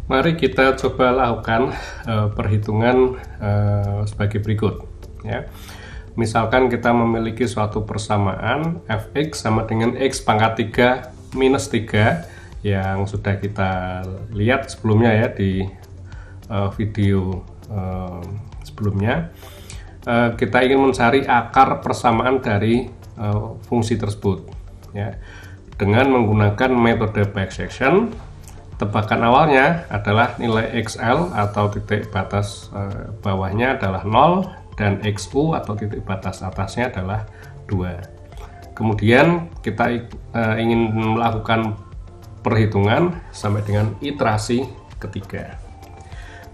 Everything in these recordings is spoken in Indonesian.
Mari kita coba lakukan perhitungan sebagai berikut ya. Misalkan kita memiliki suatu persamaan fx sama dengan x pangkat 3 minus 3 yang sudah kita lihat sebelumnya ya di video sebelumnya. Kita ingin mencari akar persamaan dari fungsi tersebut ya, dengan menggunakan metode bisection. Tebakan awalnya adalah nilai XL atau titik batas bawahnya adalah 0 dan XU atau titik batas atasnya adalah 2. Kemudian kita ingin melakukan perhitungan sampai dengan iterasi ketiga.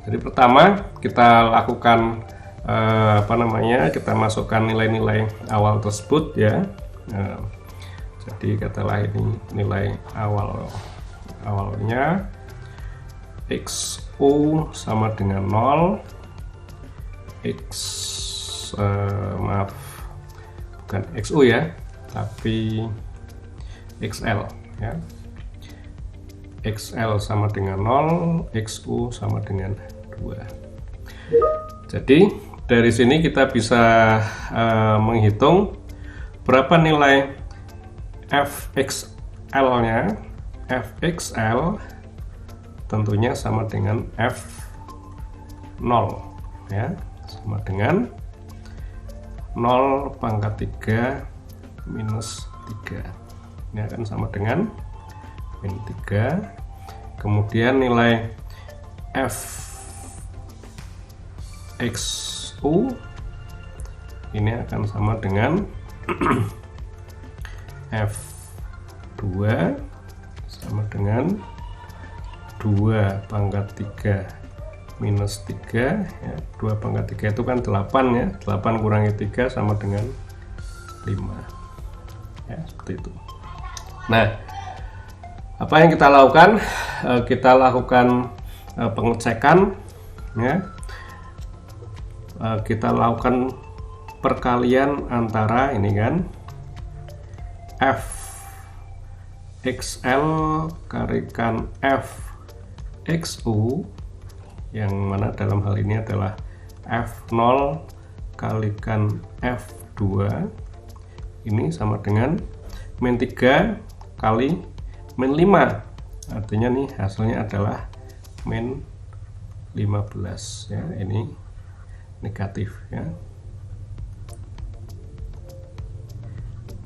Jadi pertama kita lakukan kita masukkan nilai-nilai awal tersebut ya. Jadi katalah ini nilai awalnya XU sama dengan 0, bukan XU ya, tapi XL ya. XL sama dengan 0, XU sama dengan 2. Jadi dari sini kita bisa menghitung berapa nilai fxl-nya. Fxl tentunya sama dengan F0 ya, sama dengan 0 pangkat 3 minus 3. Ini akan sama dengan min 3. Kemudian nilai Fxu ini akan sama dengan F2 sama dengan 2 pangkat 3 minus 3 ya. 2 pangkat 3 itu kan 8 ya, 8 kurangi 3 sama dengan 5 ya, seperti itu. Nah, apa yang kita lakukan? Kita lakukan pengecekan ya. Kita lakukan perkalian antara ini kan fxl kalikan fxu, yang mana dalam hal ini adalah f0 kalikan f2, ini sama dengan min 3 kali min 5, artinya nih hasilnya adalah min 15 ya, ini negatif ya,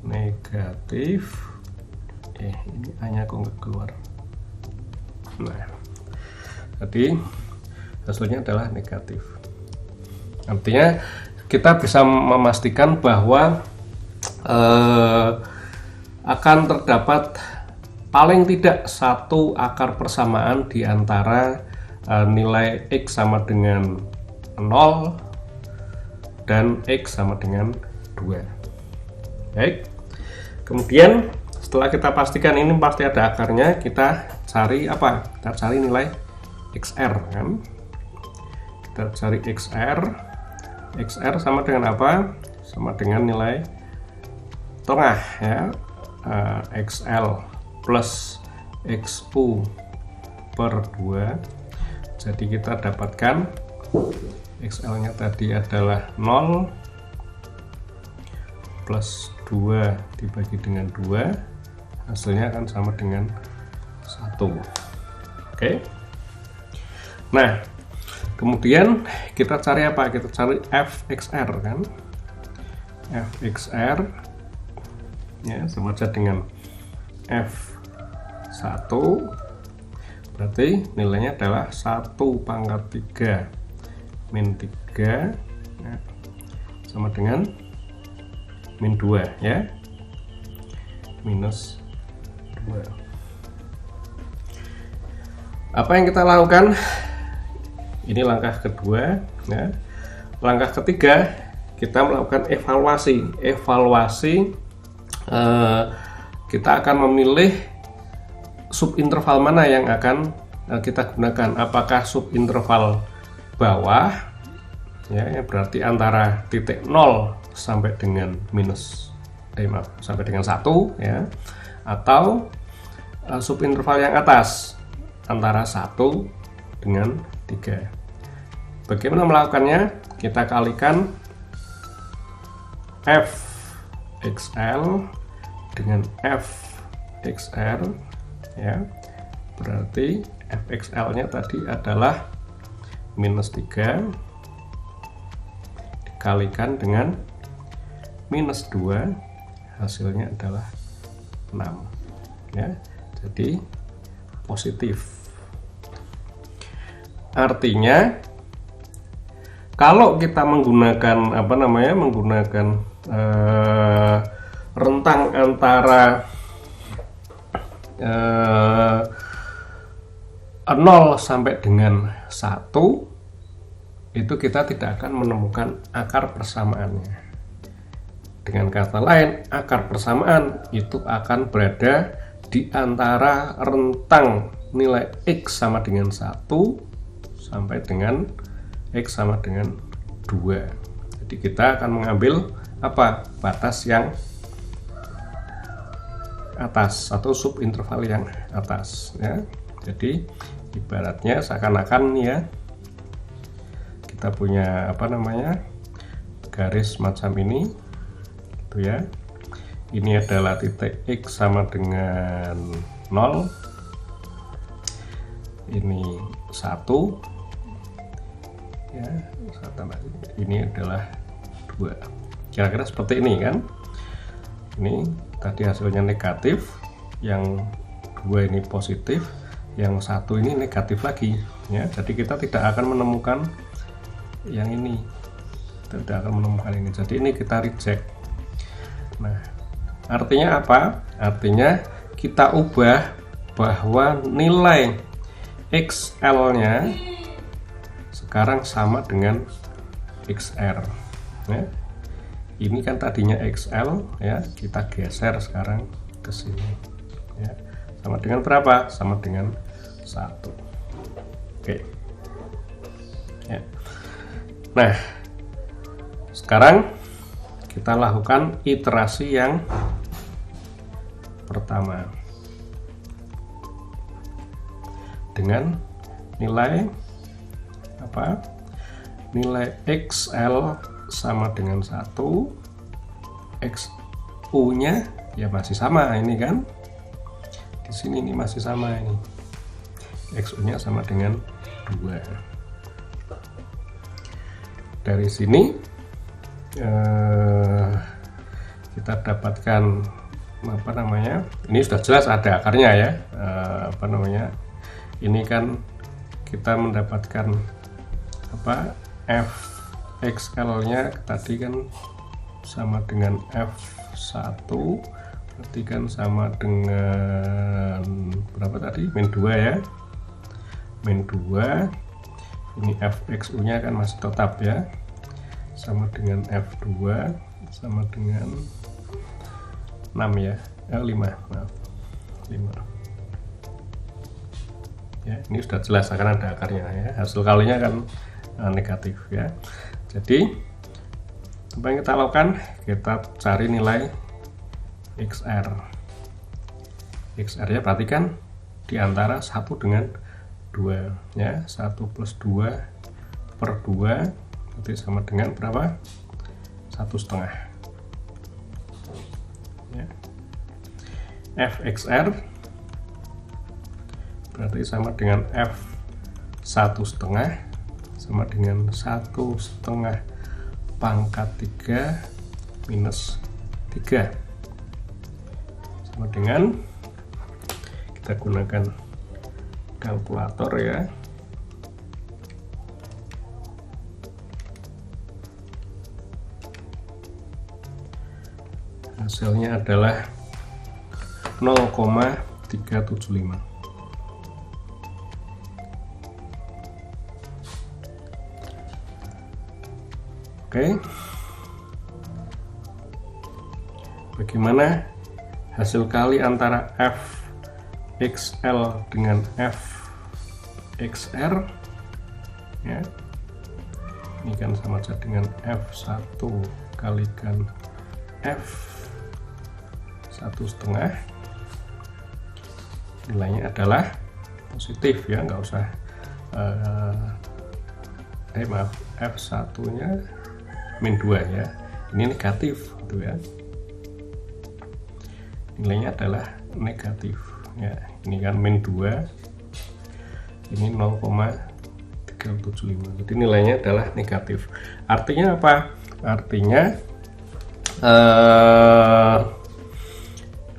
negatif. Ini hanya kok nggak keluar. Nah, jadi hasilnya adalah negatif. Artinya kita bisa memastikan bahwa akan terdapat paling tidak satu akar persamaan di antara nilai x sama dengan 0 dan x sama dengan 2. Baik. Kemudian setelah kita pastikan ini pasti ada akarnya, kita cari apa? Kita cari nilai XR kan? Kita cari XR. XR sama dengan apa? Sama dengan nilai tengah ya. XL plus XU per 2. Jadi kita dapatkan XL-nya tadi adalah 0 plus 2 dibagi dengan 2, hasilnya akan sama dengan 1. Oke. Nah, kemudian kita cari apa? Kita cari fxr kan. Fxr ya sama saja dengan F1, berarti nilainya adalah 1 pangkat 3 min 3 ya, sama dengan min 2 ya, minus 2. Apa yang kita lakukan? Ini langkah kedua ya. Langkah ketiga kita melakukan evaluasi. Kita akan memilih subinterval mana yang akan kita gunakan. Apakah subinterval bawah ya, berarti antara titik 0 sampai dengan sampai dengan 1 ya, atau subinterval yang atas antara 1 dengan 3. Bagaimana melakukannya? Kita kalikan fxl dengan fxr, ya. Berarti fxl-nya tadi adalah -3 dikalikan dengan -2, hasilnya adalah 6, ya. Jadi positif. Artinya kalau kita menggunakan rentang antara 0 sampai dengan 1, itu kita tidak akan menemukan akar persamaannya. Dengan kata lain, akar persamaan itu akan berada di antara rentang nilai X sama dengan 1 sampai dengan X sama dengan 2. Jadi kita akan mengambil batas yang atas atau subinterval yang atas, ya. Jadi ibaratnya seakan-akan ya kita punya garis macam ini, gitu ya. Ini adalah titik X sama dengan 0, ini 1, ya, ini adalah 2. Kira-kira seperti ini kan. Ini tadi hasilnya negatif, yang 2 ini positif, yang 1 ini negatif lagi, ya. Jadi kita tidak akan menemukan yang ini, tidak akan menemukan ini. Jadi ini kita reject. Nah, artinya apa? Artinya kita ubah bahwa nilai XL-nya sekarang sama dengan XR, ya. Ini kan tadinya XL, ya, kita geser sekarang ke sini, ya. Sama dengan berapa? Sama dengan 1. Oke. Ya. Nah, sekarang kita lakukan iterasi yang pertama dengan nilai nilai XL sama dengan 1, XU nya ya masih sama ini kan, di sini ini masih sama, ini XU nya sama dengan 2. Dari sini kita dapatkan ini sudah jelas ada akarnya, ya. Ini kan kita mendapatkan fxl nya tadi kan sama dengan f1, berarti kan sama dengan berapa tadi, -2, ya, -2. Ini fxu nya kan masih tetap, ya, sama dengan f2 sama dengan 6, ya, 5, maaf, 5. Ya, ini sudah jelas akan ada akarnya, ya. Hasil kalinya kan negatif, ya. Jadi apa yang kita lakukan? Kita cari nilai XR. XR nya perhatikan di antara 1 dengan 2, ya. 1 plus 2 per 2 nanti sama dengan berapa? 1,5, ya. fxr berarti sama dengan f1,5 sama dengan 1,5 pangkat 3 minus 3, sama dengan, kita gunakan kalkulator, ya. Hasilnya adalah 0,375. Oke, bagaimana hasil kali antara fxl dengan fxr, ya? Ini kan sama saja dengan f1 kalikan f1,5, nilainya adalah positif, ya, nggak usah maaf, F1 nya min 2 ya, ini negatif gitu ya, nilainya adalah negatif ya, ini kan min 2, ini 0,375, jadi nilainya adalah negatif. Artinya apa? Artinya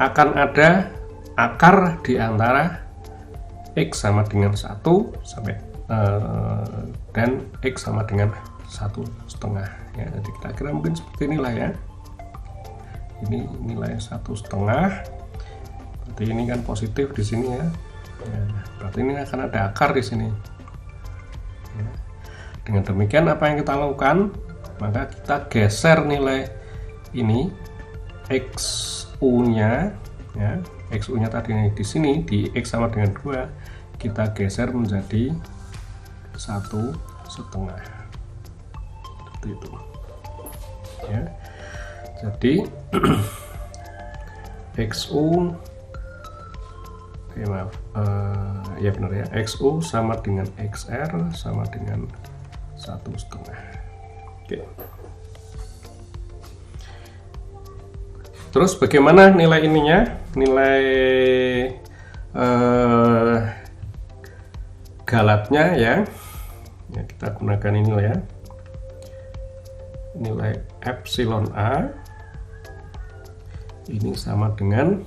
akan ada akar di antara X sama dengan 1 sampai dan X sama dengan 1,5 ya. Jadi kira-kira mungkin seperti inilah ya, ini nilai 1,5, berarti ini kan positif di sini ya, berarti ini akan ada akar di sini ya. Dengan demikian apa yang kita lakukan, maka kita geser nilai ini XU nya ya, XU nya tadi di sini di X sama dengan 2, kita geser menjadi 1,5 seperti itu ya. Jadi XU maaf, ya benar ya, XU sama dengan XR sama dengan 1,5. Oke. Terus bagaimana nilai ininya, nilai galatnya ya, kita gunakan ini ya, nilai epsilon A ini sama dengan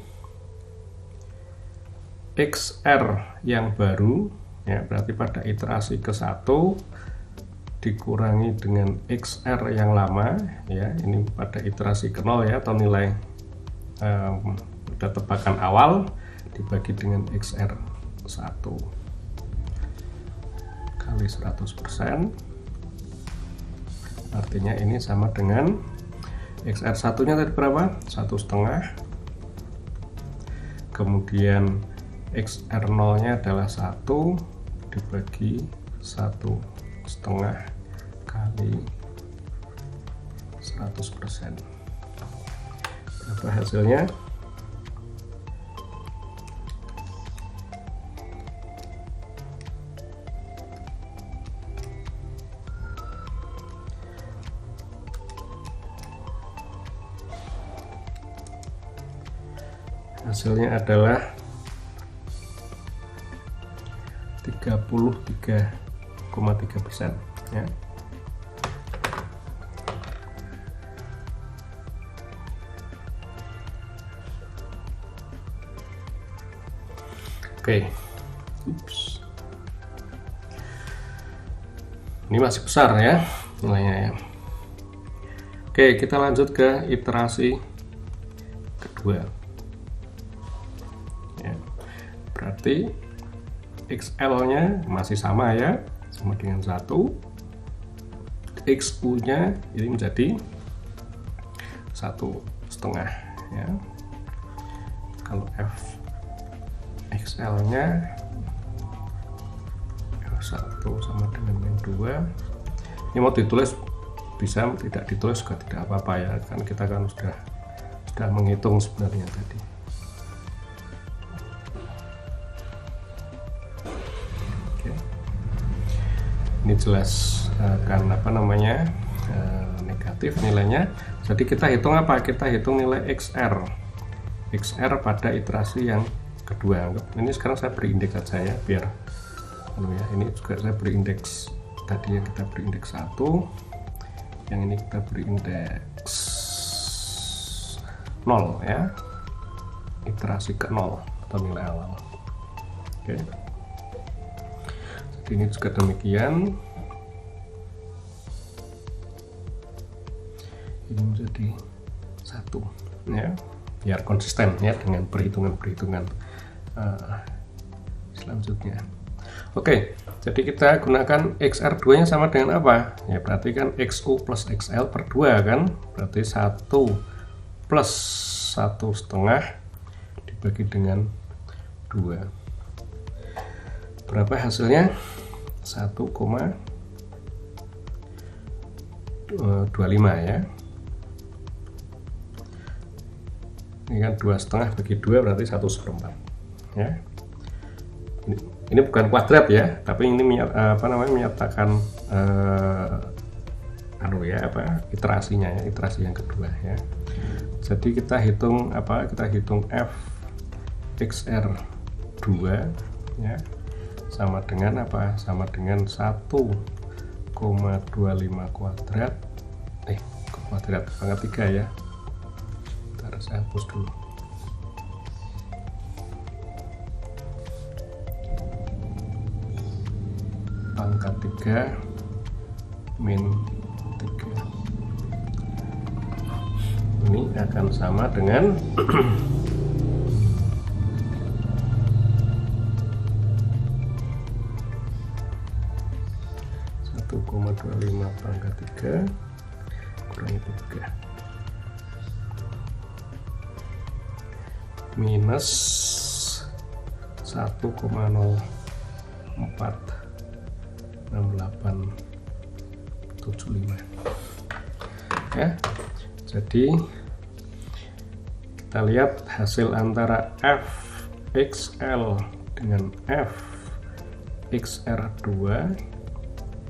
XR yang baru ya, berarti pada iterasi ke-1 dikurangi dengan XR yang lama ya, ini pada iterasi ke-0 ya, atau nilai udah tebakan awal dibagi dengan XR 1 kali 100%, artinya ini sama dengan XR 1 nya tadi berapa? 1,5, kemudian XR 0 nya adalah 1 dibagi 1,5 kali 100%. Berapa hasilnya? Hasilnya adalah 33,3% ya. Oke. Ups. Ini masih besar ya nilainya ya. Oke, kita lanjut ke iterasi kedua ya. Berarti XL nya masih sama ya, sama dengan 1, XU nya ini menjadi 1,5 ya. Kalau XL nya 1 sama dengan min 2, ini mau ditulis bisa, tidak ditulis juga tidak apa-apa ya, kan kita kan sudah menghitung sebenarnya tadi. Oke. Ini jelas kan apa namanya negatif nilainya, jadi kita hitung apa? Kita hitung nilai XR pada iterasi yang kedua. Ini sekarang saya beri indeks saja ya, biar ya, ini juga saya beri indeks tadi yang kita beri indeks 1, yang ini kita beri indeks 0 ya, iterasi ke 0 atau nilai awal. Oke. Jadi ini juga demikian, ini menjadi 1 ya, biar konsisten ya dengan perhitungan selanjutnya. Oke, jadi kita gunakan XR2 nya sama dengan apa? Ya berarti kan XU plus XL per 2 kan, berarti 1 plus 1,5 dibagi dengan 2. Berapa hasilnya? 1,25 ya. Ini kan 2,5 bagi 2 berarti 1/4 ya. ini bukan kuadrat ya, tapi ini menyatakan iterasinya ya, iterasi yang kedua ya. Jadi kita hitung f xr 2 ya, sama dengan 1,25 kuadrat pangkat 3 ya. Bentar, saya hapus dulu. Pangkat 3 min 3 ini akan sama dengan 1,25 pangkat 3 kurangi 3 minus 1,046875 ya. Jadi kita lihat hasil antara fxl dengan fxr2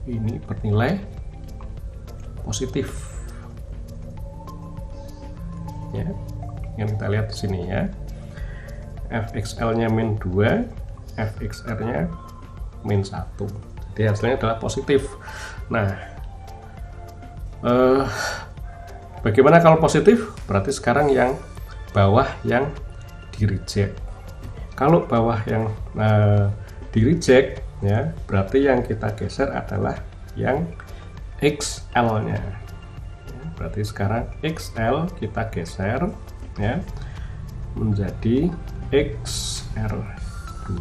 ini bernilai positif ya. Yang kita lihat di sini ya, fxl nya min 2, fxr nya min 1, jadi hasilnya adalah positif. Nah, bagaimana kalau positif? Berarti sekarang yang bawah yang di reject. Kalau bawah yang di reject ya, berarti yang kita geser adalah yang XL nya. Berarti sekarang XL kita geser ya menjadi XR2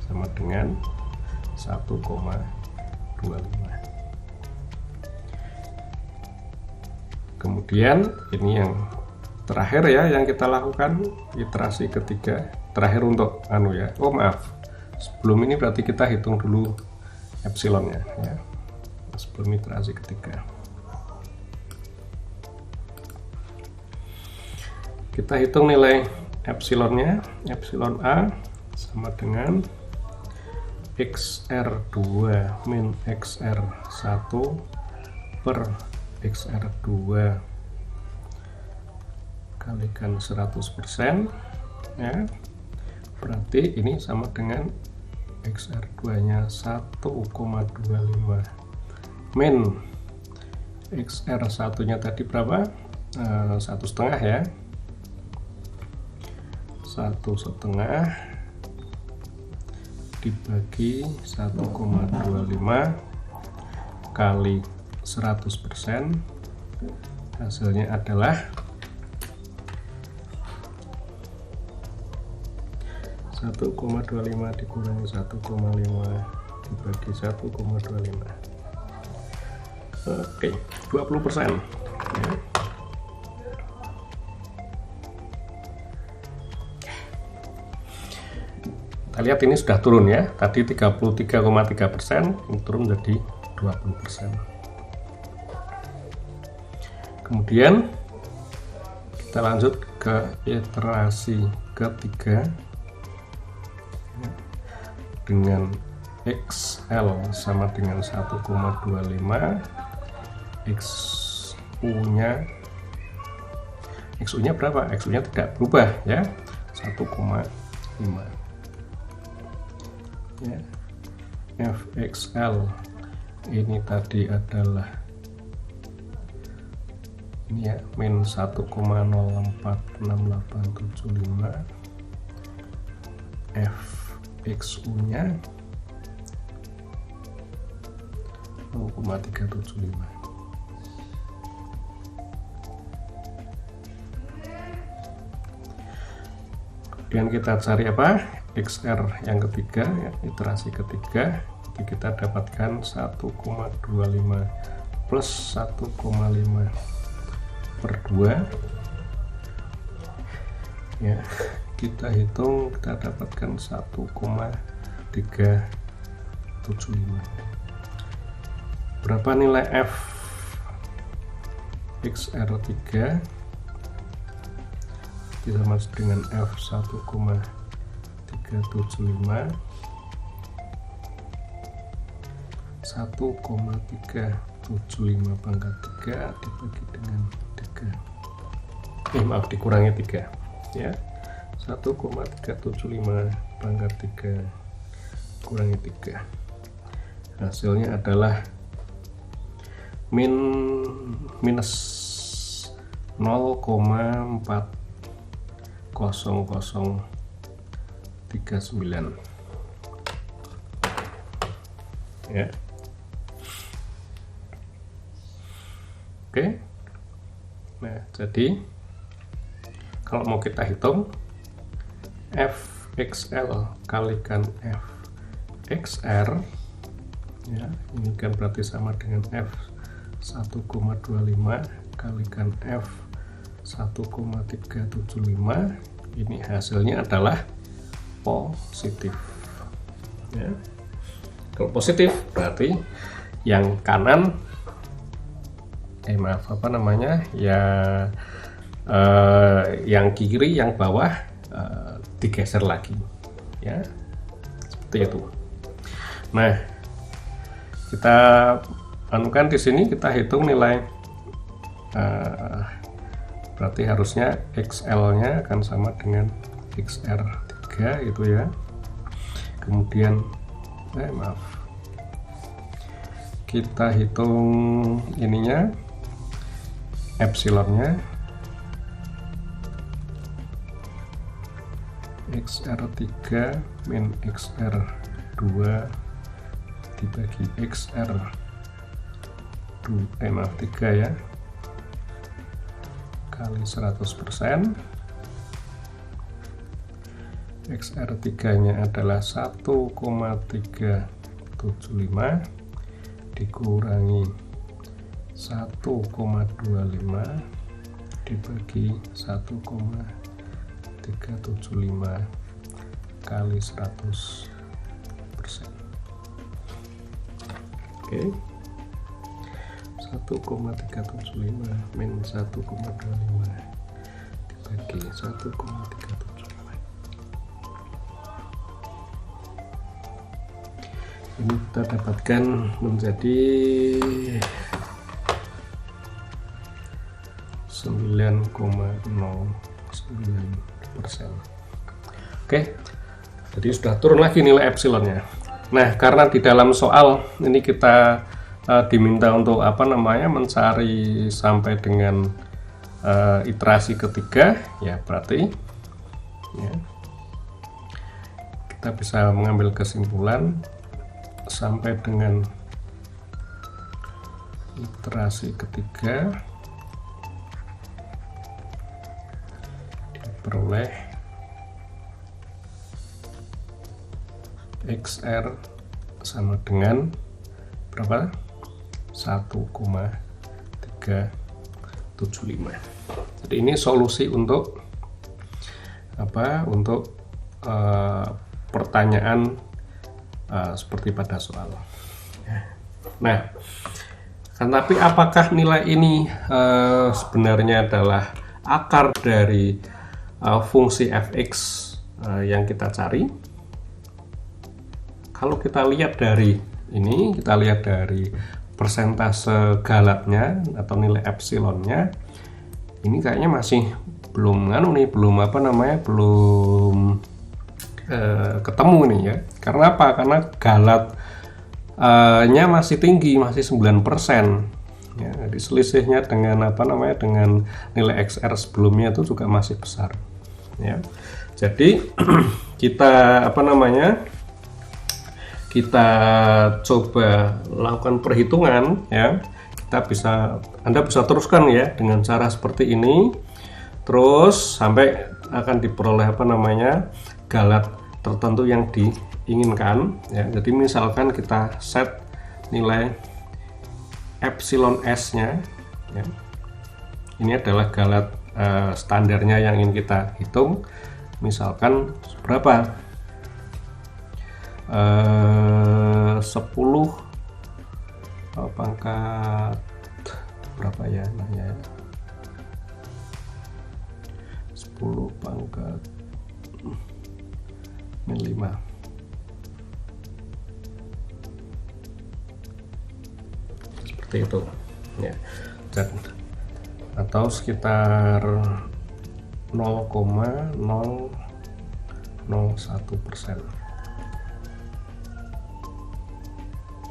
sama dengan 1,25. Kemudian ini yang terakhir ya, yang kita lakukan iterasi ketiga terakhir untuk sebelum ini berarti kita hitung dulu epsilonnya ya, sebelum iterasi ketiga. Kita hitung nilai epsilonnya, epsilon A sama dengan XR2 min XR1 per XR2 kalikan 100% ya. Berarti ini sama dengan XR2 nya 1,25 min XR1 nya tadi berapa? 1,5 ya, 1,5 dibagi 1,25 kali 100%, hasilnya adalah 1,25 dikurangi 1,5 dibagi 1,25. Oke, 20% ya. Kita lihat ini sudah turun ya, tadi 33,3%, ini turun menjadi 20%. Kemudian kita lanjut ke iterasi ketiga dengan XL sama dengan 1,25, XU nya berapa? XU nya tidak berubah ya, 1,5 ya. FXL ini tadi adalah ini ya, min 1,046875, FXU nya 0,375. Kemudian kita cari apa? XR yang ketiga ya, iterasi ketiga. Jadi kita dapatkan 1,25 plus 1,5 per 2 ya, kita hitung, kita dapatkan 1,375. Berapa nilai F XR3? Sama dengan F 1,375 1,375 pangkat 3 dibagi dengan 3, maaf, dikurangi 3 ya. 1,375 pangkat 3 kurangi 3, hasilnya adalah minus 0,40039 ya. Oke, nah jadi kalau mau kita hitung FXL kalikan FXR ya, ini kan berarti sama dengan F 1,25 kalikan F 1,375, ini hasilnya adalah positif ya. Kalau positif berarti yang kanan yang kiri, yang bawah digeser lagi ya, seperti itu. Nah, kita anukan di sini, kita hitung nilai berarti harusnya XL nya akan sama dengan XR3 gitu ya. Kemudian kita hitung ininya, epsilonnya, XR3 min XR2 dibagi XR3 ya, kali 100%. XR3 nya adalah 1,375 dikurangi 1,25 dibagi 1,375 kali 100%. Oke, 1,375 min 1,25 dibagi 1,375, ini kita dapatkan menjadi 9,09%. Oke, jadi sudah turun lagi nilai epsilonnya. Nah, karena di dalam soal ini kita diminta untuk mencari sampai dengan iterasi ketiga ya, berarti ya, kita bisa mengambil kesimpulan sampai dengan iterasi ketiga diperoleh XR sama dengan berapa? 1,375. Jadi ini solusi untuk pertanyaan seperti pada soal. Nah, tapi apakah nilai ini sebenarnya adalah akar dari fungsi fx yang kita cari? Kalau kita lihat dari ini, kita lihat dari persentase galatnya atau nilai epsilonnya, ini kayaknya masih belum ketemu nih ya. Karena apa? Karena galatnya masih tinggi, masih 9%. Ya, jadi selisihnya dengan dengan nilai XR sebelumnya itu juga masih besar. Ya. Jadi kita kita coba lakukan perhitungan ya. Anda bisa teruskan ya dengan cara seperti ini, terus sampai akan diperoleh galat tertentu yang diinginkan ya. Jadi misalkan kita set nilai epsilon s nya ya. Ini adalah galat standarnya yang ingin kita hitung, misalkan berapa, 10 pangkat berapa ya namanya, 10 pangkat min 5. Seperti itu ya. Atau sekitar 0,001%.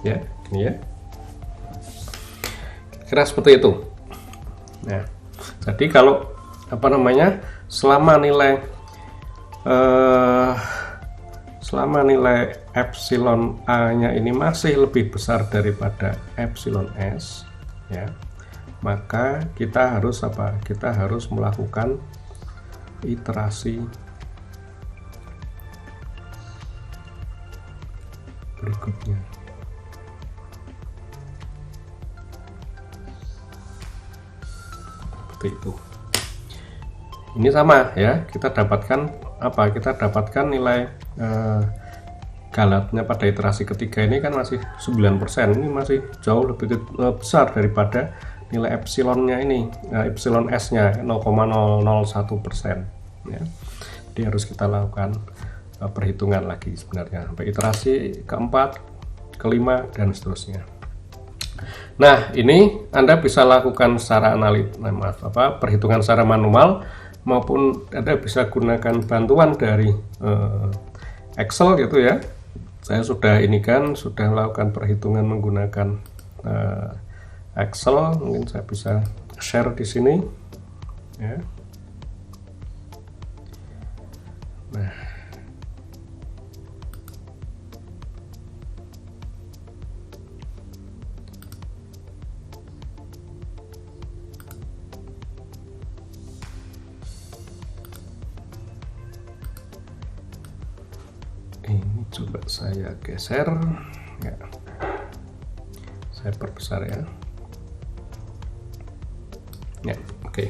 Ya, ini ya. Kira seperti itu. Nah, jadi kalau selama nilai epsilon A nya ini masih lebih besar daripada epsilon S, ya, maka kita harus kita harus melakukan iterasi berikutnya. Seperti itu. Ini sama ya, kita dapatkan nilai galatnya pada iterasi ketiga ini kan masih 9%. Ini masih jauh lebih besar daripada nilai epsilonnya ini, epsilon S nya 0,001% ya. Jadi harus kita lakukan perhitungan lagi sebenarnya sampai iterasi keempat, kelima, dan seterusnya. Nah, ini Anda bisa lakukan secara perhitungan secara manual, maupun Anda bisa gunakan bantuan dari Excel gitu ya. Saya sudah melakukan perhitungan menggunakan Excel. Mungkin saya bisa share di sini ya. Nah, ini coba saya geser ya, saya perbesar ya. Ya, oke.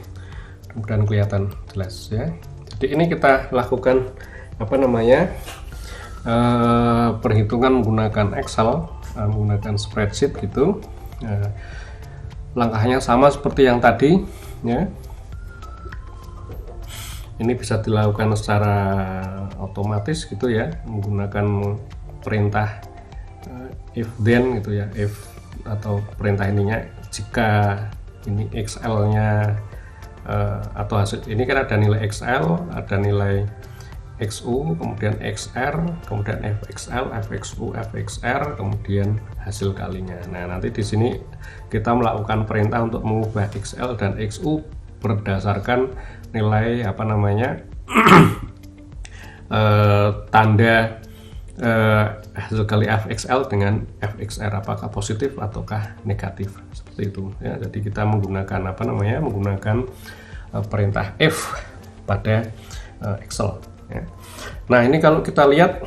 Mudah-mudahan kelihatan jelas ya. Jadi ini kita lakukan perhitungan menggunakan Excel, menggunakan spreadsheet gitu. Langkahnya sama seperti yang tadi ya. Ini bisa dilakukan secara otomatis gitu ya, menggunakan perintah if then gitu ya, if atau perintah ininya jika ini XL-nya atau hasil ini kan ada nilai XL, ada nilai XU, kemudian XR, kemudian FXL, FXU, FXR, kemudian hasil kalinya. Nah, nanti di sini kita melakukan perintah untuk mengubah XL dan XU berdasarkan nilai tanda hasil kali FXL dengan FXR, apakah positif ataukah negatif, seperti itu ya. Jadi kita menggunakan menggunakan perintah if pada Excel ya. Nah, ini kalau kita lihat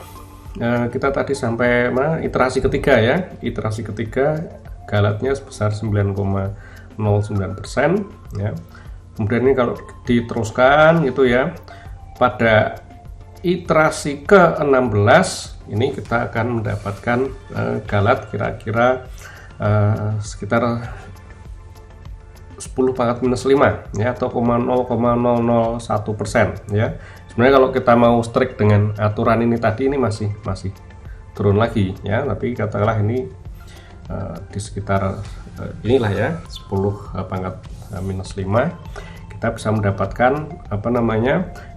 kita tadi sampai iterasi ketiga ya. Iterasi ketiga galatnya sebesar 9,09% ya. Kemudian ini kalau diteruskan gitu ya, pada iterasi ke-16 ini kita akan mendapatkan galat kira-kira sekitar 10 pangkat minus 5 ya, atau 0,001% ya. Sebenarnya kalau kita mau strict dengan aturan ini tadi, ini masih turun lagi ya, tapi katakanlah ini di sekitar inilah ya, 10 pangkat minus 5, kita bisa mendapatkan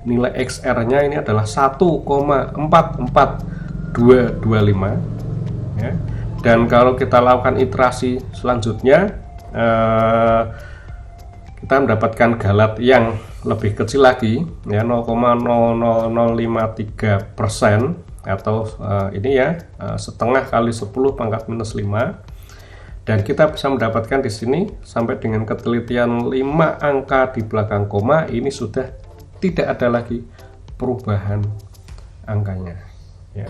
nilai XR-nya ini adalah 1,44225 ya. Dan kalau kita lakukan iterasi selanjutnya, kita mendapatkan galat yang lebih kecil lagi ya, 0,00053%, atau ini ya, setengah kali 10 pangkat minus 5. Dan kita bisa mendapatkan di sini sampai dengan ketelitian 5 angka di belakang koma, ini sudah tidak ada lagi perubahan angkanya ya.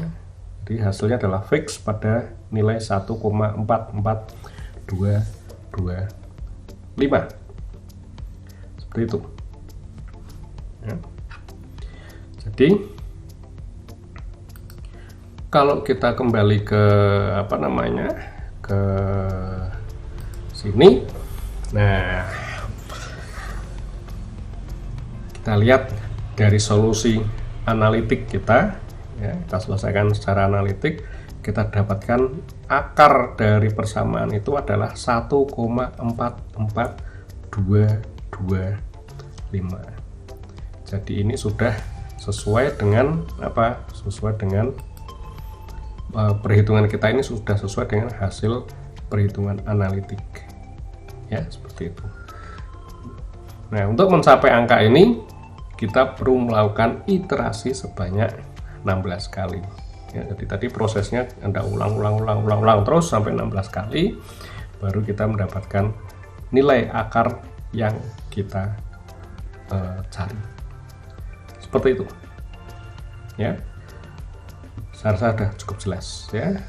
Jadi hasilnya adalah fix pada nilai 1,44225, seperti itu ya. Jadi kalau kita kembali ke ke sini, nah kita lihat dari solusi analitik kita ya, kita selesaikan secara analitik, kita dapatkan akar dari persamaan itu adalah 1,44225. Jadi ini sudah sesuai dengan apa? Sesuai dengan perhitungan kita ini sudah sesuai dengan hasil perhitungan analitik. Ya, seperti itu. Nah, untuk mencapai angka ini kita perlu melakukan iterasi sebanyak 16 kali. Ya, jadi tadi prosesnya Anda ulang terus sampai 16 kali, baru kita mendapatkan nilai akar yang kita cari. Seperti itu. Ya, saya rasa sudah cukup jelas ya.